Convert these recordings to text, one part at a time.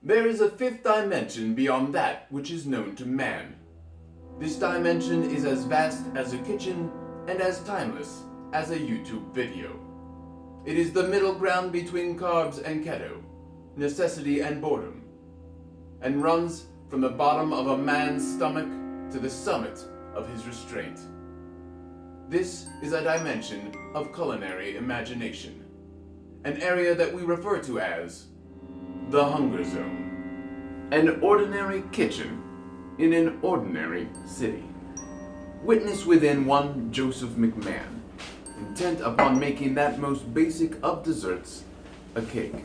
There is a fifth dimension beyond that which is known to man. This dimension is as vast as a kitchen and as timeless as a YouTube video. It is the middle ground between carbs and keto, necessity and boredom, and runs from the bottom of a man's stomach to the summit of his restraint. This is a dimension of culinary imagination, an area that we refer to as the hunger zone. An ordinary kitchen in an ordinary city. Witness within one Joseph McMahon, intent upon making that most basic of desserts, a cake.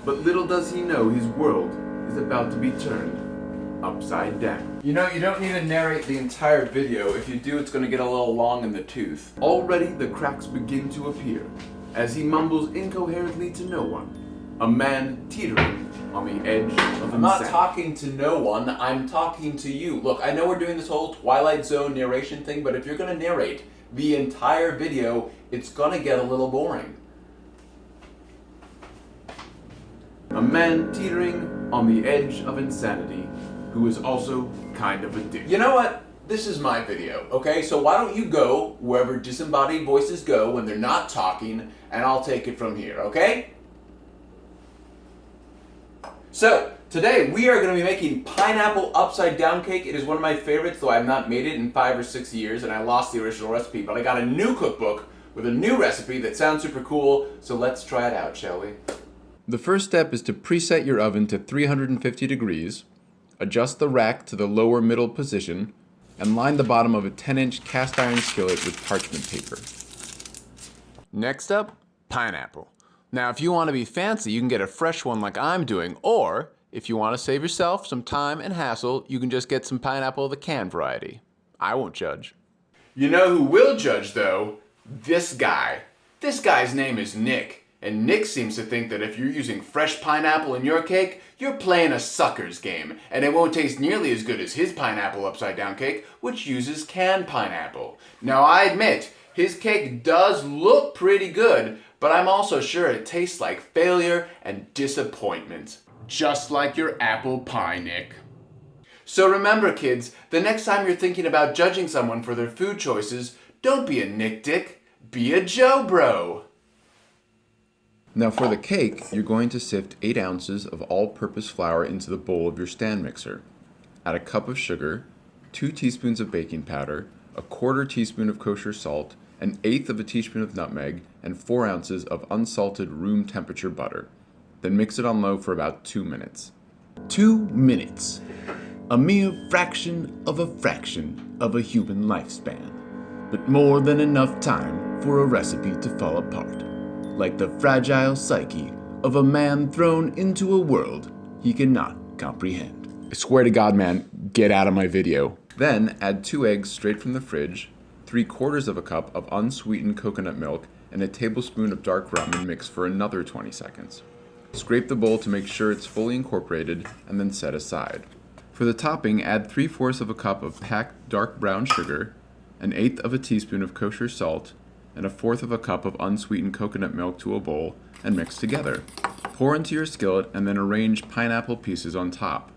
But little does he know his world is about to be turned upside down. You know, you don't need to narrate the entire video. If you do, it's going to get a little long in the tooth. Already the cracks begin to appear as he mumbles incoherently to no one. A man teetering on the edge of insanity. I'm not talking to no one, I'm talking to you. Look, I know we're doing this whole Twilight Zone narration thing, but if you're going to narrate the entire video, it's going to get a little boring. A man teetering on the edge of insanity, who is also kind of a dick. You know what? This is my video, okay? So why don't you go wherever disembodied voices go when they're not talking, and I'll take it from here, okay? So, today we are going to be making pineapple upside down cake. It is one of my favorites, though I have not made it in 5 or 6 years, and I lost the original recipe, but I got a new cookbook with a new recipe that sounds super cool, so let's try it out, shall we? The first step is to preset your oven to 350 degrees, adjust the rack to the lower middle position, and line the bottom of a 10-inch cast iron skillet with parchment paper. Next up, pineapple. Now, if you want to be fancy, you can get a fresh one like I'm doing, or if you want to save yourself some time and hassle, you can just get some pineapple of the canned variety. I won't judge. You know who will judge, though? This guy. This guy's name is Nick, and Nick seems to think that if you're using fresh pineapple in your cake, you're playing a sucker's game, and it won't taste nearly as good as his pineapple upside down cake, which uses canned pineapple. Now, I admit, his cake does look pretty good, but I'm also sure it tastes like failure and disappointment. Just like your apple pie, Nick. So remember, kids, the next time you're thinking about judging someone for their food choices, don't be a Nick Dick, be a Joe Bro. Now for the cake, you're going to sift 8 ounces of all-purpose flour into the bowl of your stand mixer. Add a cup of sugar, 2 teaspoons of baking powder, a 1/4 teaspoon of kosher salt, 1/8 of a teaspoon of nutmeg, and 4 ounces of unsalted room temperature butter. Then mix it on low for about 2 minutes. 2 minutes. A mere fraction of a human lifespan. But more than enough time for a recipe to fall apart. Like the fragile psyche of a man thrown into a world he cannot comprehend. I swear to God, man, get out of my video. Then add 2 eggs straight from the fridge, 3/4 of a cup of unsweetened coconut milk, and a tablespoon of dark rum and mix for another 20 seconds. Scrape the bowl to make sure it's fully incorporated and then set aside. For the topping, add 3/4 of a cup of packed dark brown sugar, 1/8 of a teaspoon of kosher salt, and 1/4 of a cup of unsweetened coconut milk to a bowl and mix together. Pour into your skillet and then arrange pineapple pieces on top.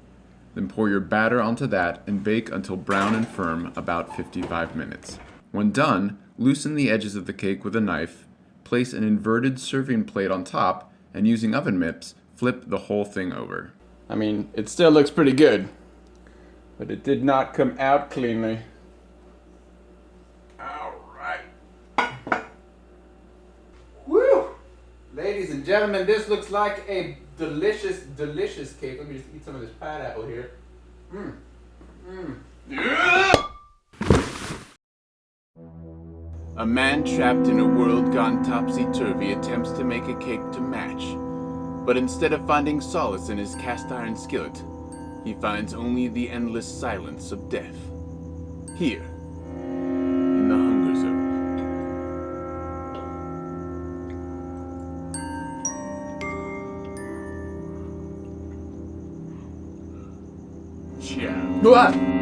Then pour your batter onto that and bake until brown and firm, about 55 minutes. When done, loosen the edges of the cake with a knife, place an inverted serving plate on top, and using oven mitts, flip the whole thing over. I mean, it still looks pretty good, but it did not come out cleanly. Alright. Woo! Ladies and gentlemen, this looks like a delicious, delicious cake. Let me just eat some of this pineapple here. A man trapped in a world gone topsy-turvy attempts to make a cake to match. But instead of finding solace in his cast iron skillet, he finds only the endless silence of death. Here, in the hunger zone. Ciao.